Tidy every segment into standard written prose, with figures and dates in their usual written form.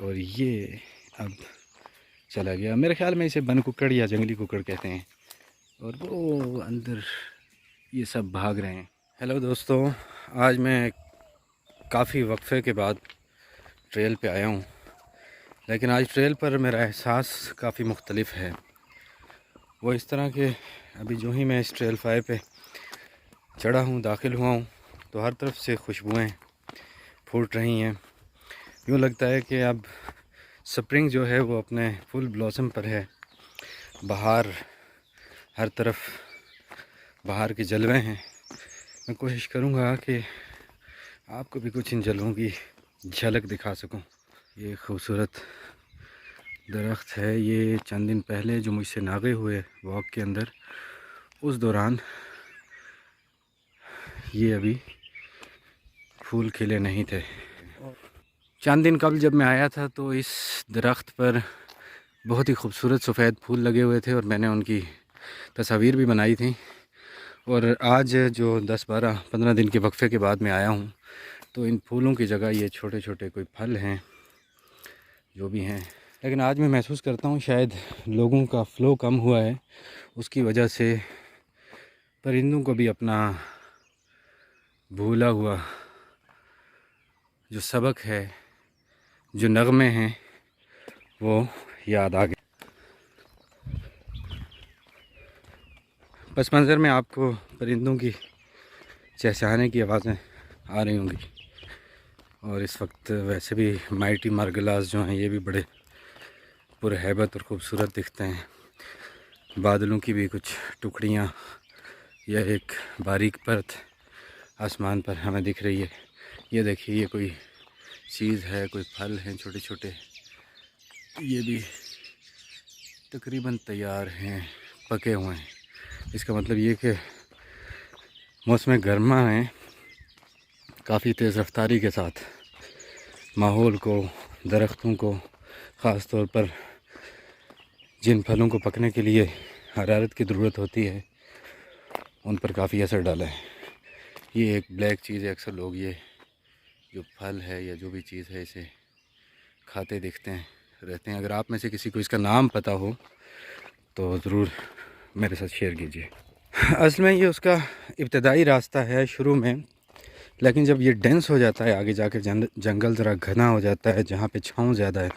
और ये अब चला गया। मेरे ख्याल में इसे बन कुक्कड़ या जंगली कुक्कड़ कहते हैं। और वो अंदर ये सब भाग रहे हैं। हेलो दोस्तों, आज मैं काफ़ी वक्फे के बाद ट्रेल पे आया हूँ। लेकिन आज ट्रेल पर मेरा एहसास काफ़ी मुख्तलिफ है। वो इस तरह के, अभी जो ही मैं इस ट्रेल 5 पे चढ़ा हूँ, दाखिल हुआ हूँ, तो हर तरफ से खुशबुएँ फूट रही हैं। यूँ लगता है कि अब स्प्रिंग जो है वो अपने फुल ब्लॉसम पर है। बाहर हर तरफ बाहर के जलवे हैं। मैं कोशिश करूँगा कि आपको भी कुछ इन जलवों की झलक दिखा सकूँ। ये खूबसूरत दरख्त है। ये चंद दिन पहले जो मुझसे नागे हुए वॉक के अंदर, उस दौरान ये अभी फूल खिले नहीं थे। चंद दिन कबल जब मैं आया था तो इस दरख्त पर बहुत ही खूबसूरत सफ़ेद फूल लगे हुए थे और मैंने उनकी तस्वीर भी बनाई थी। और आज जो 10-12-15 दिन के वक्फे के बाद मैं आया हूँ, तो इन फूलों की जगह ये छोटे छोटे कोई फल हैं जो भी हैं। लेकिन आज मैं महसूस करता हूँ शायद लोगों का फ़्लो कम हुआ है, उसकी वजह से परिंदों को भी अपना भूला हुआ जो सबक है, जो नगमे हैं, वो याद आ गए। पस मंज़र में आपको परिंदों की चहचहाने की आवाज़ें आ रही होंगी। और इस वक्त वैसे भी माइटी मार्गलास जो हैं ये भी बड़े पुरहैबत और ख़ूबसूरत दिखते हैं। बादलों की भी कुछ टुकड़ियाँ या एक बारीक परत आसमान पर हमें दिख रही है। ये देखिए, ये कोई चीज़ है, कोई फल हैं छोटे छोटे। ये भी तकरीबन तैयार हैं, पके हुए हैं। इसका मतलब ये कि मौसम गर्मा में काफ़ी तेज़ रफ्तारी के साथ माहौल को, दरख्तों को, ख़ास तौर पर जिन फलों को पकने के लिए हरारत की ज़रूरत होती है, उन पर काफ़ी असर डाला है। ये एक ब्लैक चीज़ है। अक्सर लोग ये जो फल है या जो भी चीज़ है इसे खाते दिखते हैं रहते हैं। अगर आप में से किसी को इसका नाम पता हो तो ज़रूर मेरे साथ शेयर कीजिए। असल में ये उसका इब्तदाई रास्ता है शुरू में, लेकिन जब ये डेंस हो जाता है, आगे जाकर जंगल ज़रा घना हो जाता है, जहाँ पे छाँव ज़्यादा है,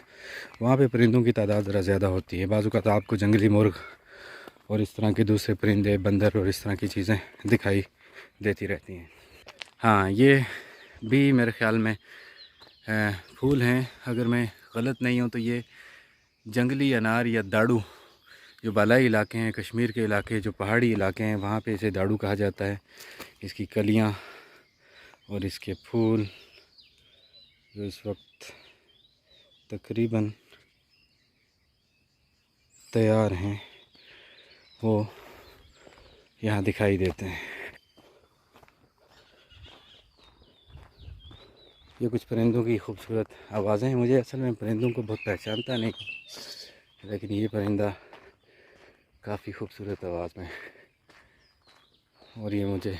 वहाँ पे परिंदों की तादाद ज़रा ज़्यादा होती है। बाज़ औक़ात आपको जंगली मुर्ग और इस तरह के दूसरे परिंदे, बंदर और इस तरह की चीज़ें दिखाई देती रहती हैं। हाँ, ये भी मेरे ख़्याल में फूल हैं। अगर मैं गलत नहीं हूँ तो ये जंगली अनार या दाड़ू, जो बालाई इलाके हैं, कश्मीर के इलाके, जो पहाड़ी इलाके हैं, वहाँ पे इसे दाड़ू कहा जाता है। इसकी कलियाँ और इसके फूल जो इस वक्त तकरीबन तैयार हैं, वो यहाँ दिखाई देते हैं। ये कुछ परिंदों की खूबसूरत आवाज़ें हैं। मुझे असल में परिंदों को बहुत पहचानता नहीं, लेकिन ये परिंदा काफ़ी खूबसूरत आवाज़ में, और ये मुझे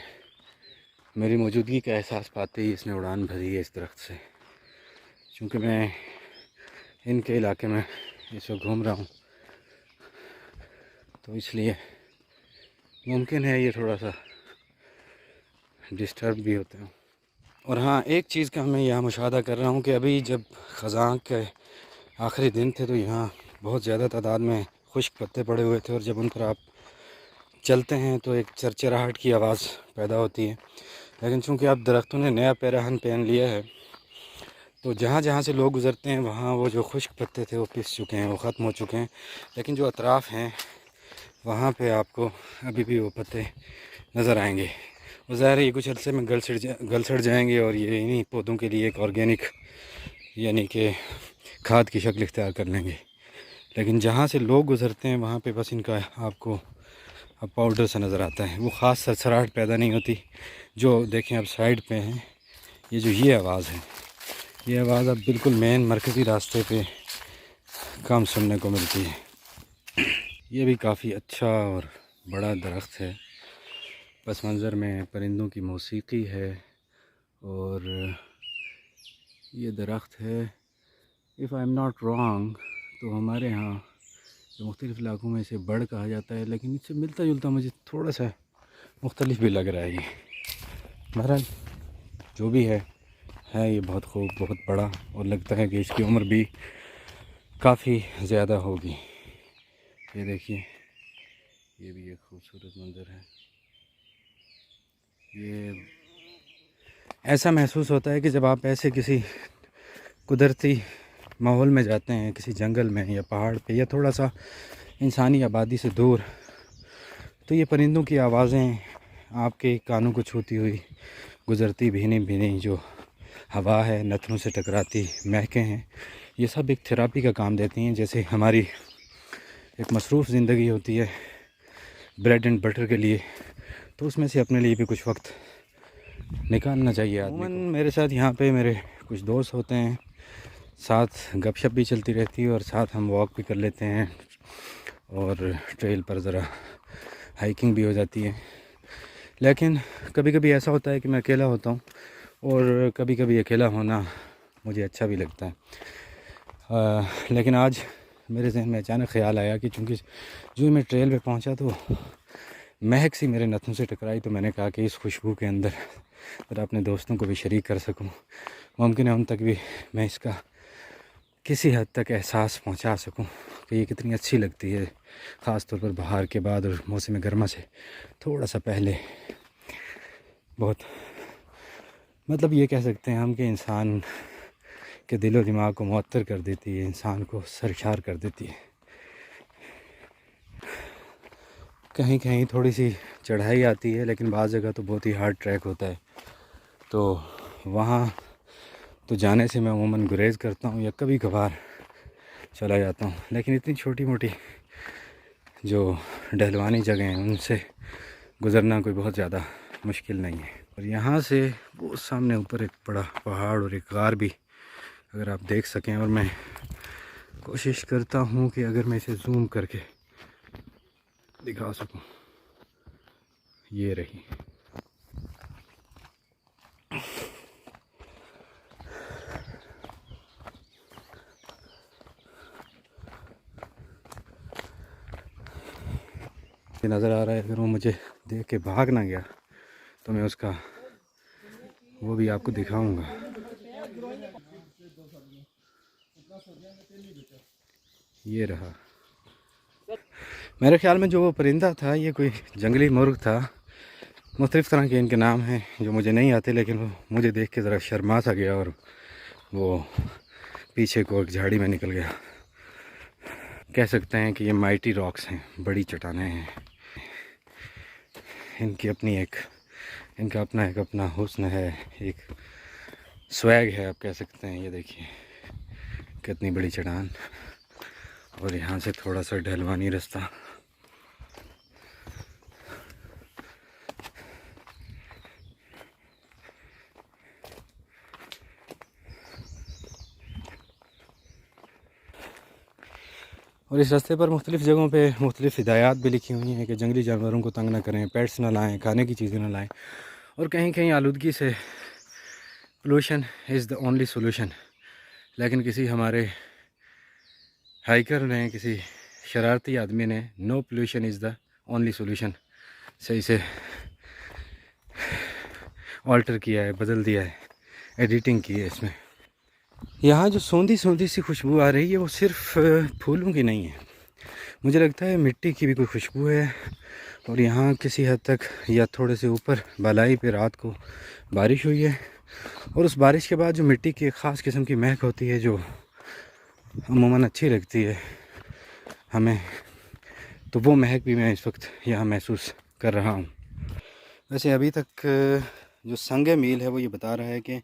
मेरी मौजूदगी का एहसास पाते ही इसने उड़ान भरी है इस दरख्त से। क्योंकि मैं इनके इलाके में इस वक्त घूम रहा हूँ, तो इसलिए मुमकिन है ये थोड़ा सा डिस्टर्ब भी होते हैं। और हाँ, एक चीज़ का मैं यहाँ मुशाहदा कर रहा हूँ कि अभी जब ख़ज़ां के आखिरी दिन थे तो यहाँ बहुत ज़्यादा तादाद में खुश्क पत्ते पड़े हुए थे, और जब उन पर आप चलते हैं तो एक चरचराहट की आवाज़ पैदा होती है। लेकिन चूँकि अब दरख्तों ने नया पैराहन पहन लिया है, तो जहाँ जहाँ से लोग गुज़रते हैं वहाँ वो जो खुश्क पत्ते थे वो पिस चुके हैं, वो ख़त्म हो चुके हैं। लेकिन जो अतराफ़ हैं वहाँ पे आपको अभी भी वो पत्ते नज़र आएंगे। वो ज़ाहिर है ये कुछ अरसे में गल सड़ जाएंगे और ये इन्हीं पौधों के लिए एक ऑर्गेनिक यानी कि खाद की शक्ल इख्तियार कर लेंगे। लेकिन जहाँ से लोग गुज़रते हैं वहाँ पे बस इनका आपको अब पाउडर सा नज़र आता है, वो ख़ास सरसराहट पैदा नहीं होती। जो देखें अब साइड पे हैं, ये आवाज़ है, ये आवाज़ अब बिल्कुल मेन मरकज़ी रास्ते पे कम सुनने को मिलती है। ये भी काफ़ी अच्छा और बड़ा दरख्त है। पस मंज़र में परिंदों की मौसीकी है, और ये दरख्त है if I am not wrong तो हमारे यहाँ जो मुख्तलिफ़ इलाकों में इसे बड़ कहा जाता है, लेकिन इससे मिलता जुलता मुझे थोड़ा सा मुख्तलिफ भी लग रहा है ये। बहरहाल जो भी है ये बहुत खूब, बहुत बड़ा, और लगता है कि इसकी उम्र भी काफ़ी ज़्यादा होगी। ये देखिए, ये भी एक खूबसूरत मंज़र है। ये ऐसा महसूस होता है कि जब आप ऐसे किसी कुदरती माहौल में जाते हैं, किसी जंगल में या पहाड़ पे या थोड़ा सा इंसानी आबादी से दूर, तो ये परिंदों की आवाज़ें आपके कानों को छूती हुई गुज़रती भीनी भीनी जो हवा है, नथनों से टकराती महकें हैं, ये सब एक थेरापी का काम देती हैं। जैसे हमारी एक मसरूफ़ ज़िंदगी होती है ब्रेड एंड बटर के लिए, तो उसमें से अपने लिए भी कुछ वक्त निकालना चाहिए आदमी को। मेरे साथ यहाँ पे मेरे कुछ दोस्त होते हैं, साथ गपशप भी चलती रहती है और साथ हम वॉक भी कर लेते हैं और ट्रेल पर ज़रा हाइकिंग भी हो जाती है। लेकिन कभी कभी ऐसा होता है कि मैं अकेला होता हूँ, और कभी कभी अकेला होना मुझे अच्छा भी लगता है। लेकिन आज मेरे जहन में अचानक ख़्याल आया कि चूँकि जो मैं ट्रेल पे पहुँचा तो महक सी मेरे नथों से टकराई, तो मैंने कहा कि इस खुशबू के अंदर ज़रा अपने दोस्तों को भी शरीक कर सकूं, मुमकिन है उन तक भी मैं इसका किसी हद तक एहसास पहुंचा सकूं कि ये कितनी अच्छी लगती है, ख़ास तौर पर बाहर के बाद और मौसम गर्मा से थोड़ा सा पहले। बहुत मतलब ये कह सकते हैं हम कि इंसान के दिलो दिमाग को मुअत्तर कर देती है, इंसान को सरशार कर देती है। कहीं कहीं थोड़ी सी चढ़ाई आती है, लेकिन बाज़ जगह तो बहुत ही हार्ड ट्रैक होता है, तो वहाँ तो जाने से मैं अमूमन गुरेज़ करता हूँ या कभी कभार चला जाता हूँ। लेकिन इतनी छोटी मोटी जो डहलवानी जगह हैं उनसे गुज़रना कोई बहुत ज़्यादा मुश्किल नहीं है। और यहाँ से वो सामने ऊपर एक बड़ा पहाड़ और एक गार भी अगर आप देख सकें, और मैं कोशिश करता हूँ कि अगर मैं इसे जूम करके दिखा सकूँ, ये रही। ये नज़र आ रहा है, अगर वो मुझे देख के भाग ना गया तो मैं उसका वो भी आपको दिखाऊंगा। ये रहा। मेरे ख्याल में जो वो परिंदा था ये कोई जंगली मुर्ग था। मुख्तलिफ़ तरह के इनके नाम हैं जो मुझे नहीं आते, लेकिन वो मुझे देख के ज़रा शर्मा सा गया और वो पीछे को एक झाड़ी में निकल गया। कह सकते हैं कि ये माइटी रॉक्स हैं, बड़ी चट्टानें हैं। इनकी अपनी एक इनका अपना एक अपना हुस्न है, एक स्वैग है आप कह सकते हैं। ये देखिए कितनी बड़ी चट्टान, और यहाँ से थोड़ा सा ढलवानी रास्ता। और इस रास्ते पर मुख्तलिफ़ जगहों पे मुख्तलिफ़ हिदायत भी लिखी हुई हैं कि जंगली जानवरों को तंग ना करें, पेट्स ना लाएं, खाने की चीज़ें ना लाएं, और कहीं कहीं आलूदगी से pollution is the only solution. लेकिन किसी हमारे हाइकर ने, किसी शरारती आदमी ने no pollution is the only solution से इसे ऑल्टर किया है, बदल दिया है, एडिटिंग की है इसमें। यहाँ जो सोंधी सोंधी सी खुशबू आ रही है वो सिर्फ फूलों की नहीं है, मुझे लगता है मिट्टी की भी कोई खुशबू है। और यहाँ किसी हद तक या थोड़े से ऊपर बालाई पे रात को बारिश हुई है, और उस बारिश के बाद जो मिट्टी की एक ख़ास किस्म की महक होती है जो अमूमन अच्छी लगती है हमें, तो वो महक भी मैं इस वक्त यहाँ महसूस कर रहा हूँ। वैसे अभी तक जो संगे मील है वो ये बता रहा है कि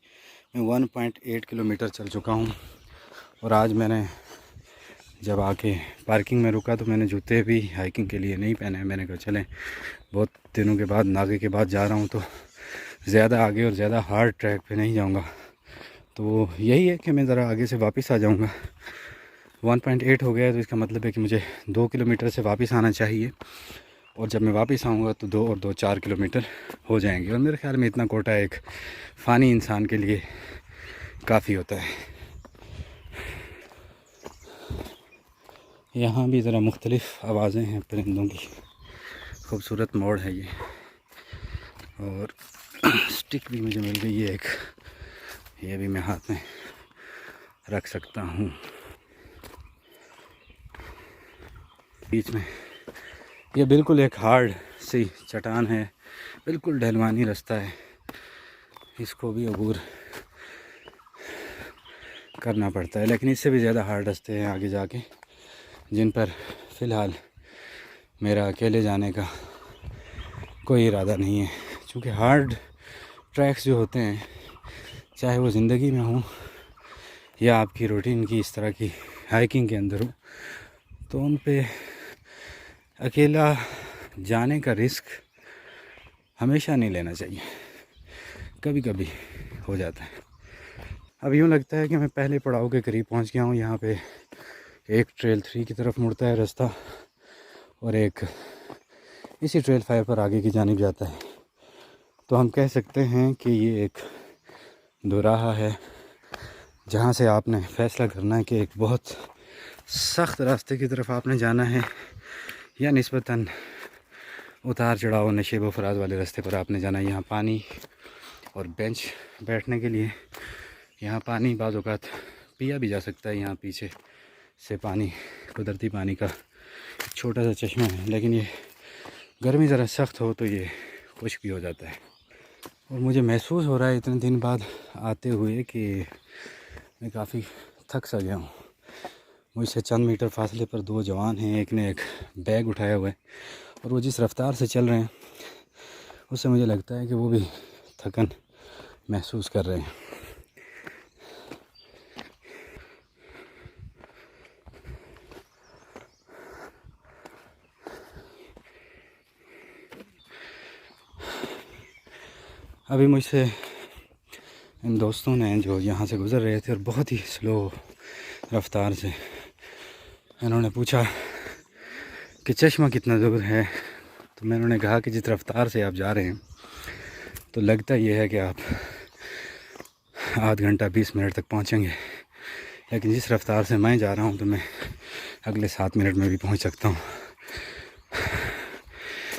मैं 1.8 किलोमीटर चल चुका हूँ। और आज मैंने जब आके पार्किंग में रुका तो मैंने जूते भी हाइकिंग के लिए नहीं पहने। मैंने कहा चलें, बहुत दिनों के बाद, नागे के बाद जा रहा हूँ, तो ज़्यादा आगे और ज़्यादा हार्ड ट्रैक पे नहीं जाऊँगा। तो यही है कि मैं ज़रा आगे से वापस आ जाऊँगा। 1.8 हो गया तो इसका मतलब है कि मुझे 2 किलोमीटर से वापस आना चाहिए, और जब मैं वापस आऊँगा तो 2 और 2 4 किलोमीटर हो जाएंगे। और मेरे ख्याल में इतना कोटा एक फ़ानी इंसान के लिए काफ़ी होता है। यहाँ भी ज़रा मुख्तलिफ़ आवाज़ें हैं परिंदों की। खूबसूरत मोड़ है ये। और स्टिक भी मुझे मिल गई है एक, ये भी मैं हाथ में रख सकता हूँ। बीच में ये बिल्कुल एक हार्ड सी चट्टान है, बिल्कुल ढलवानी रास्ता है, इसको भी अबूर करना पड़ता है। लेकिन इससे भी ज़्यादा हार्ड रास्ते हैं आगे जाके, जिन पर फ़िलहाल मेरा अकेले जाने का कोई इरादा नहीं है। क्योंकि हार्ड ट्रैक्स जो होते हैं, चाहे वो ज़िंदगी में हो या आपकी रूटीन की इस तरह की हाइकिंग के अंदर हो, तो उन पे अकेला जाने का रिस्क हमेशा नहीं लेना चाहिए, कभी कभी हो जाता है। अब यूँ लगता है कि मैं पहले पड़ाव के करीब पहुंच गया हूँ। यहाँ पे एक ट्रेल 3 की तरफ मुड़ता है रास्ता और एक इसी ट्रेल 5 पर आगे की जानिब जाता है। तो हम कह सकते हैं कि ये एक दोराहा है, जहाँ से आपने फ़ैसला करना है कि एक बहुत सख्त रास्ते की तरफ आपने जाना है या निस्बतन उतार चढ़ाव नशेब व फराज वाले रास्ते पर आपने जाना है। यहाँ पानी और बेंच बैठने के लिए, यहाँ पानी बाज़ औक़ात पिया भी जा सकता है। यहाँ पीछे से पानी, कुदरती पानी का छोटा सा चश्मा है, लेकिन ये गर्मी ज़रा सख्त हो तो ये खुश्क भी हो जाता है। और मुझे महसूस हो रहा है इतने दिन बाद आते हुए कि मैं काफ़ी थक सा गया हूँ। मुझसे चंद मीटर फासले पर 2 जवान हैं, एक ने एक बैग उठाया हुआ है और वो जिस रफ़्तार से चल रहे हैं उससे मुझे लगता है कि वो भी थकन महसूस कर रहे हैं। अभी मुझसे इन दोस्तों ने जो यहाँ से गुज़र रहे थे और बहुत ही स्लो रफ्तार से, इन्होंने पूछा कि चश्मा कितना दूर है। तो मैंने उन्हें कहा कि जिस रफ्तार से आप जा रहे हैं तो लगता ये है कि आप आध घंटा 20 मिनट तक पहुँचेंगे, लेकिन जिस रफ्तार से मैं जा रहा हूँ तो मैं अगले 7 मिनट में भी पहुँच सकता हूँ।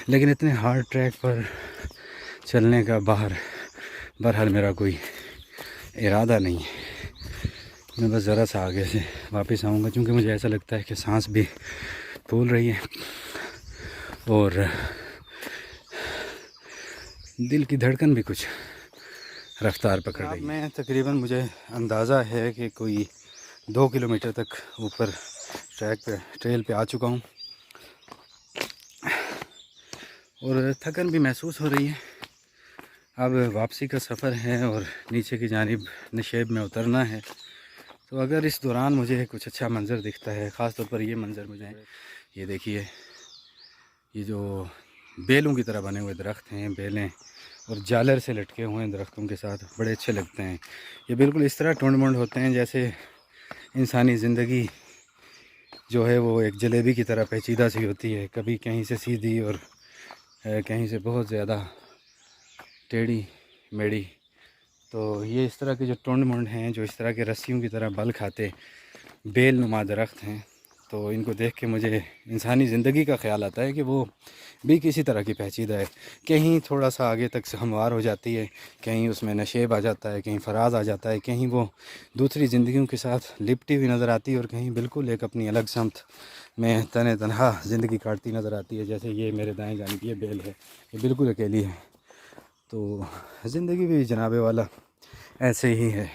लेकिन इतने हार्ड ट्रैक पर चलने का बहरहाल मेरा कोई इरादा नहीं है। मैं बस ज़रा सा आगे से वापस आऊँगा, क्योंकि मुझे ऐसा लगता है कि सांस भी फूल रही है और दिल की धड़कन भी कुछ रफ्तार पकड़ रही है। मैं तकरीबन, मुझे अंदाज़ा है कि कोई 2 किलोमीटर तक ऊपर ट्रेल पे आ चुका हूँ और थकन भी महसूस हो रही है। अब वापसी का सफ़र है और नीचे की जानिब नशेब में उतरना है। तो अगर इस दौरान मुझे कुछ अच्छा मंज़र दिखता है, ख़ास तौर पर ये मंज़र मुझे, ये देखिए, ये जो बेलों की तरह बने हुए दरख्त हैं, बेलें और जालर से लटके हुए हैं दरख्तों के साथ, बड़े अच्छे लगते हैं। ये बिल्कुल इस तरह टुंड मुंड होते हैं जैसे इंसानी ज़िंदगी जो है वो एक जलेबी की तरह पेचीदा सी होती है, कभी कहीं से सीधी और कहीं से बहुत ज़्यादा टेढ़ी मेढ़ी। तो ये इस तरह के जो टुंड मुंड हैं, जो इस तरह के रस्सियों की तरह बल खाते बेल नुमा दरख्त हैं, तो इनको देख के मुझे इंसानी ज़िंदगी का ख़्याल आता है कि वो भी किसी तरह की पेचीदा है। कहीं थोड़ा सा आगे तक से हमवार हो जाती है, कहीं उसमें नशेब आ जाता है, कहीं फराज आ जाता है, कहीं वो दूसरी ज़िंदगियों के साथ लिपटी हुई नज़र आती है और कहीं बिल्कुल एक अपनी अलग समत में तने तनहा ज़िंदगी काटती नज़र आती है। जैसे ये मेरे दाएँ जानिब ये बेल है, ये बिल्कुल अकेली है। तो ज़िंदगी भी जनाबे वाला ऐसे ही है।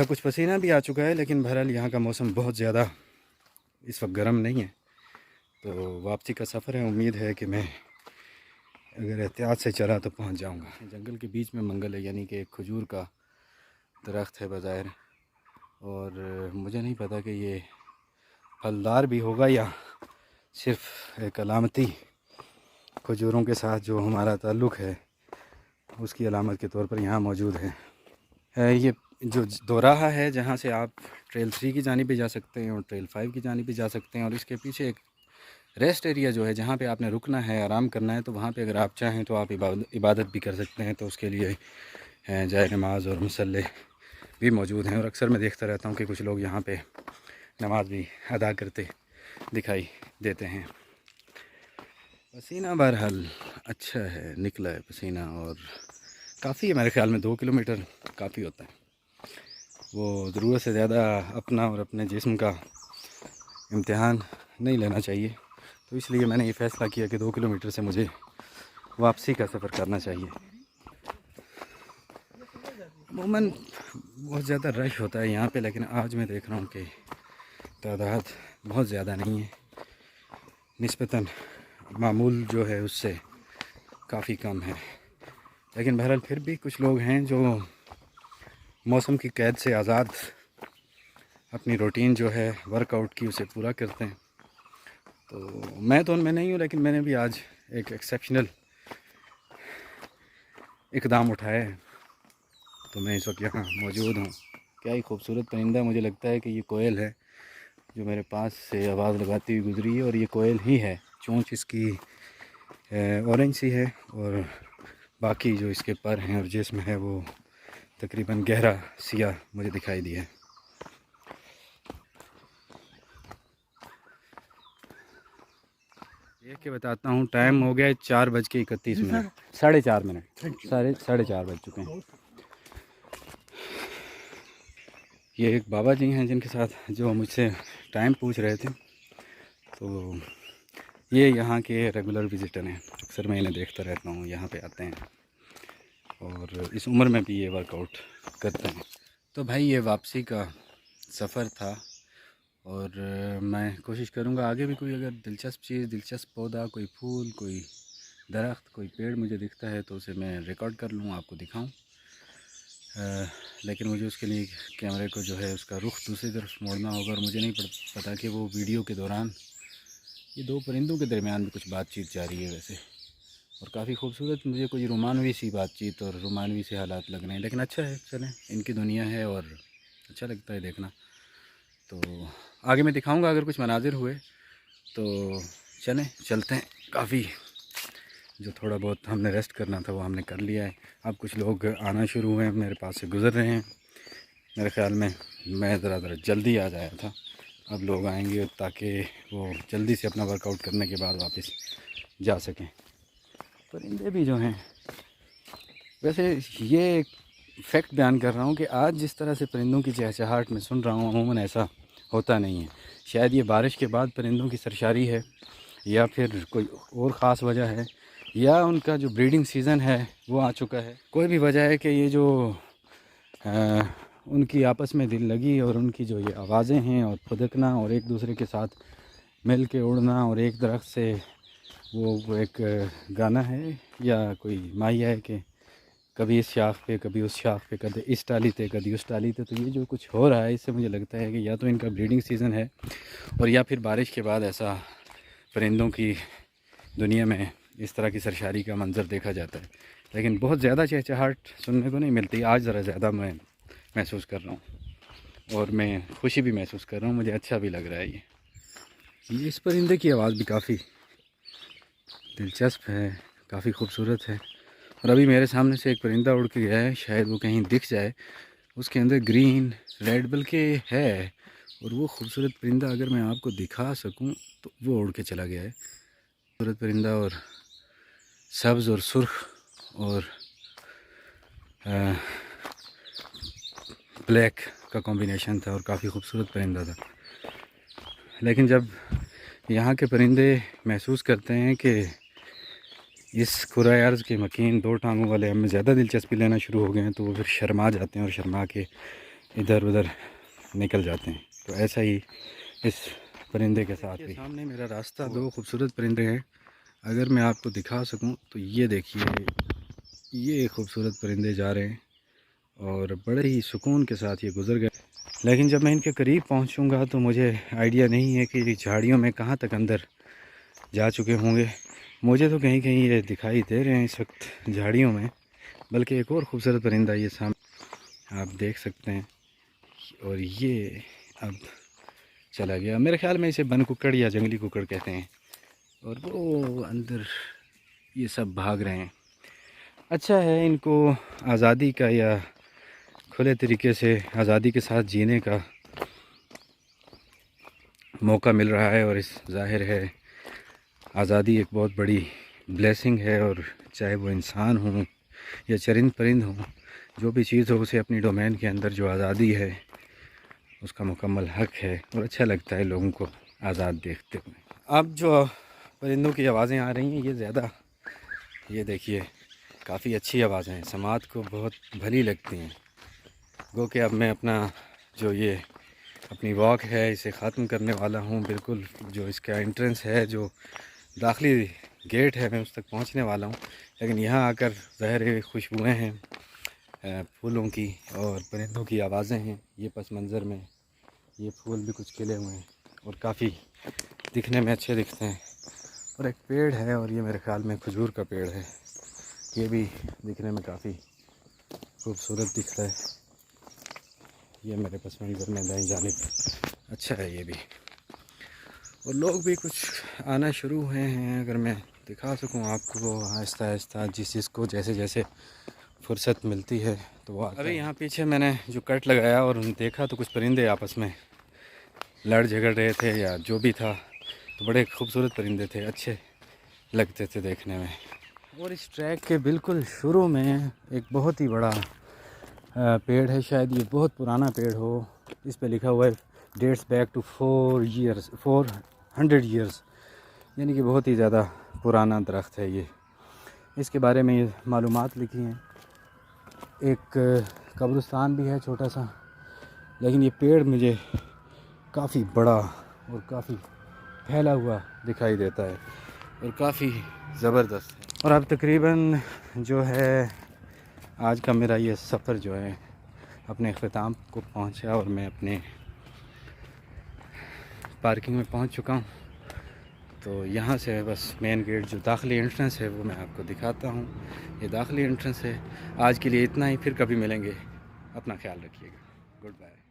कुछ पसीना भी आ चुका है, लेकिन बहरहाल यहाँ का मौसम बहुत ज़्यादा इस वक्त गर्म नहीं है। तो वापसी का सफ़र है, उम्मीद है कि मैं अगर एहतियात से चला तो पहुँच जाऊँगा। जंगल के बीच में मंगल है, यानी कि एक खजूर का दरख्त है बज़ाहिर, और मुझे नहीं पता कि ये फलदार भी होगा या सिर्फ़ एक अलामती खजूरों के साथ जो हमारा ताल्लुक़ है उसकी अलामत के तौर पर यहाँ मौजूद है। ये जो दोराहा है जहाँ से आप ट्रेल 3 की जानिब भी जा सकते हैं और ट्रेल 5 की जानिब भी जा सकते हैं, और इसके पीछे एक रेस्ट एरिया जो है जहाँ पे आपने रुकना है, आराम करना है, तो वहाँ पे अगर आप चाहें तो आप इबादत भी कर सकते हैं। तो उसके लिए जाए नमाज और मुसल्ले भी मौजूद हैं, और अक्सर मैं देखता रहता हूँ कि कुछ लोग यहाँ पे नमाज भी अदा करते दिखाई देते हैं। पसीना बहरहाल अच्छा है, निकला है पसीना, और काफ़ी है मेरे ख्याल में 2 किलोमीटर काफ़ी होता है। वो ज़रूरत से ज़्यादा अपना और अपने जिस्म का इम्तिहान नहीं लेना चाहिए, तो इसलिए मैंने ये फ़ैसला किया कि 2 किलोमीटर से मुझे वापसी का सफ़र करना चाहिए। अमूमन बहुत ज़्यादा रश होता है यहाँ पे, लेकिन आज मैं देख रहा हूँ कि तादाद बहुत ज़्यादा नहीं है, निस्बतन मामूल जो है उससे काफ़ी कम है। लेकिन बहरहाल फिर भी कुछ लोग हैं जो मौसम की कैद से आज़ाद अपनी रूटीन जो है वर्कआउट की उसे पूरा करते हैं। तो मैं तो उनमें नहीं हूँ, लेकिन मैंने भी आज एक एक्सेप्शनल इक़दाम उठाया है, तो मैं इस वक्त यहाँ मौजूद हूँ। क्या ही खूबसूरत परिंदा, मुझे लगता है कि ये कोयल है जो मेरे पास से आवाज़ लगाती हुई गुजरी है, और ये कोयल ही है। चोंच इसकी ऑरेंज सी है, और बाकी जो इसके पर हैं और जिस्म है वो तकरीबन गहरा सियाह मुझे दिखाई दिया है। देख के बताता हूँ, टाइम हो गया है 4:31, 4:30 मिनट, 4:30 बज चुके हैं। ये एक बाबा जी हैं जिनके साथ जो मुझसे टाइम पूछ रहे थे, तो ये यहाँ के रेगुलर विज़िटर हैं। अक्सर मैं इन्हें देखता रहता हूँ, यहाँ पे आते हैं और इस उम्र में भी ये वर्कआउट करते हैं। तो भाई ये वापसी का सफ़र था, और मैं कोशिश करूँगा आगे भी कोई अगर दिलचस्प चीज़, दिलचस्प पौधा, कोई फूल, कोई दरख्त, कोई पेड़ मुझे दिखता है तो उसे मैं रिकॉर्ड कर लूँ, आपको दिखाऊँ। लेकिन मुझे उसके लिए कैमरे को जो है उसका रुख दूसरी तरफ मोड़ना होगा, और मुझे नहीं पता कि वो वीडियो के दौरान ये 2 परिंदों के दरमियान भी कुछ बातचीत जारी है वैसे, और काफ़ी खूबसूरत, मुझे कोई रोमानवी सी बातचीत और रोमानवी से हालात लग रहे हैं। लेकिन अच्छा है, चलें, इनकी दुनिया है और अच्छा लगता है देखना। तो आगे मैं दिखाऊंगा अगर कुछ मनाजिर हुए तो चलते हैं। काफ़ी जो थोड़ा बहुत हमने रेस्ट करना था वो हमने कर लिया है। अब कुछ लोग आना शुरू हुए हैं, मेरे पास से गुज़र रहे हैं। मेरे ख़्याल में मैं ज़रा जल्दी आ जाया था, अब लोग आएंगे ताकि वो जल्दी से अपना वर्कआउट करने के बाद वापस जा सकें। परिंदे भी जो हैं, वैसे ये फैक्ट बयान कर रहा हूँ कि आज जिस तरह से परिंदों की चहचहाहट में सुन रहा हूँ, अमूमन ऐसा होता नहीं है। शायद ये बारिश के बाद परिंदों की सरशारी है, या फिर कोई और ख़ास वजह है, या उनका जो ब्रीडिंग सीज़न है वो आ चुका है। कोई भी वजह है कि ये जो उनकी आपस में दिल लगी और उनकी जो ये आवाज़ें हैं और फुदकना और एक दूसरे के साथ मिल के उड़ना, और एक दरख्त से वो एक गाना है या कोई माहिया है कि कभी इस शाख पे कभी उस शाख पे, कभी इस टाली पे कभी उस टाली पे। तो ये जो कुछ हो रहा है इससे मुझे लगता है कि या तो इनका ब्रीडिंग सीज़न है, और या फिर बारिश के बाद ऐसा परिंदों की दुनिया में इस तरह की सरशारी का मंज़र देखा जाता है। लेकिन बहुत ज़्यादा चहचहाहट सुनने को नहीं मिलती। आज ज़रा ज़्यादा मैं महसूस कर रहा हूँ, और मैं खुशी भी महसूस कर रहा हूँ, मुझे अच्छा भी लग रहा है। ये इस परिंदे की आवाज़ भी काफ़ी दिलचस्प है, काफ़ी खूबसूरत है। और अभी मेरे सामने से एक परिंदा उड़ के गया है, शायद वो कहीं दिख जाए। उसके अंदर ग्रीन रेड बल्कि है, और वो खूबसूरत परिंदा अगर मैं आपको दिखा सकूं तो वो उड़ के चला गया है। खूबसूरत परिंदा, और सब्ज़ और सुर्ख और ब्लैक का कॉम्बिनेशन था, और काफ़ी खूबसूरत परिंदा था। लेकिन जब यहाँ के परिंदे महसूस करते हैं कि इस कुराए अर्ज़ के मकीन 2 टांगों वाले हमें ज़्यादा दिलचस्पी लेना शुरू हो गए हैं, तो वो फिर शर्मा जाते हैं और शर्मा के इधर उधर निकल जाते हैं। तो ऐसा ही इस परिंदे के साथ भी। सामने मेरा रास्ता 2 खूबसूरत परिंदे हैं, अगर मैं आपको दिखा सकूं तो ये देखिए, ये खूबसूरत परिंदे जा रहे हैं और बड़े ही सुकून के साथ ये गुज़र गए। लेकिन जब मैं इनके करीब पहुंचूंगा तो मुझे आइडिया नहीं है कि झाड़ियों में कहाँ तक अंदर जा चुके होंगे। मुझे तो कहीं कहीं ये दिखाई दे रहे हैं इस वक्त झाड़ियों में। बल्कि एक और ख़ूबसूरत परिंदा ये सामने आप देख सकते हैं, और ये अब चला गया। मेरे ख्याल में इसे बन कुक्कड़ या जंगली कुक्कड़ कहते हैं, और वो अंदर ये सब भाग रहे हैं। अच्छा है, इनको आज़ादी का या खुले तरीके से आज़ादी के साथ जीने का मौका मिल रहा है। और इस ज़ाहिर है आज़ादी एक बहुत बड़ी ब्लेसिंग है, और चाहे वो इंसान हो या चरिंद परिंद हो, जो भी चीज़ हो, उसे अपनी डोमेन के अंदर जो आज़ादी है उसका मुकम्मल हक़ है। और अच्छा लगता है लोगों को आज़ाद देखते हुए। अब जो परिंदों की आवाज़ें आ रही हैं, ये ज़्यादा, ये देखिए काफ़ी अच्छी आवाज़ें हैं, समात को बहुत भली लगती हैं। गो कि अब मैं अपना जो ये अपनी वॉक है इसे ख़त्म करने वाला हूँ। बिल्कुल जो इसका एंट्रेंस है, जो दाखिली गेट है, मैं उस तक पहुँचने वाला हूँ। लेकिन यहाँ आकर ज़ाहिर खुशबुएँ हैं फूलों की और परिंदों की आवाज़ें हैं। ये पस मंज़र में ये फूल भी कुछ खिले हुए हैं और काफ़ी दिखने में अच्छे दिखते हैं। और एक पेड़ है, और ये मेरे ख़्याल में खजूर का पेड़ है। ये भी दिखने में काफ़ी खूबसूरत दिख रहा है। ये मेरे पस मंज़र में दाईं जानिब अच्छा है ये भी। और लोग भी कुछ आना शुरू हुए हैं। अगर मैं दिखा सकूं आपको आहिस्ता आहिस्ता, जिस जिसको जैसे जैसे फुर्सत मिलती है तो वो आता है। अभी यहाँ पीछे मैंने जो कट लगाया और देखा तो कुछ परिंदे आपस में लड़ झगड़ रहे थे या जो भी था, तो बड़े खूबसूरत परिंदे थे, अच्छे लगते थे देखने में। और इस ट्रैक के बिल्कुल शुरू में एक बहुत ही बड़ा पेड़ है, शायद ये बहुत पुराना पेड़ हो। इस पे लिखा हुआ है डेट्स बैक टू 400 ईयर्स, यानी कि बहुत ही ज़्यादा पुराना दरख्त है ये। इसके बारे में ये मालूमात लिखी हैं। एक कब्रिस्तान भी है छोटा सा, लेकिन ये पेड़ मुझे काफ़ी बड़ा और काफ़ी फैला हुआ दिखाई देता है और काफ़ी ज़बरदस्त है। और अब तकरीबन जो है आज का मेरा ये सफ़र जो है अपने अख्ताम को पहुंचा, और मैं अपने पार्किंग में पहुंच चुका हूं। तो यहाँ से बस मेन गेट जो दाखिली एंट्रेंस है वो मैं आपको दिखाता हूं। ये दाखिली एंट्रेंस है। आज के लिए इतना ही, फिर कभी मिलेंगे। अपना ख्याल रखिएगा। Good bye.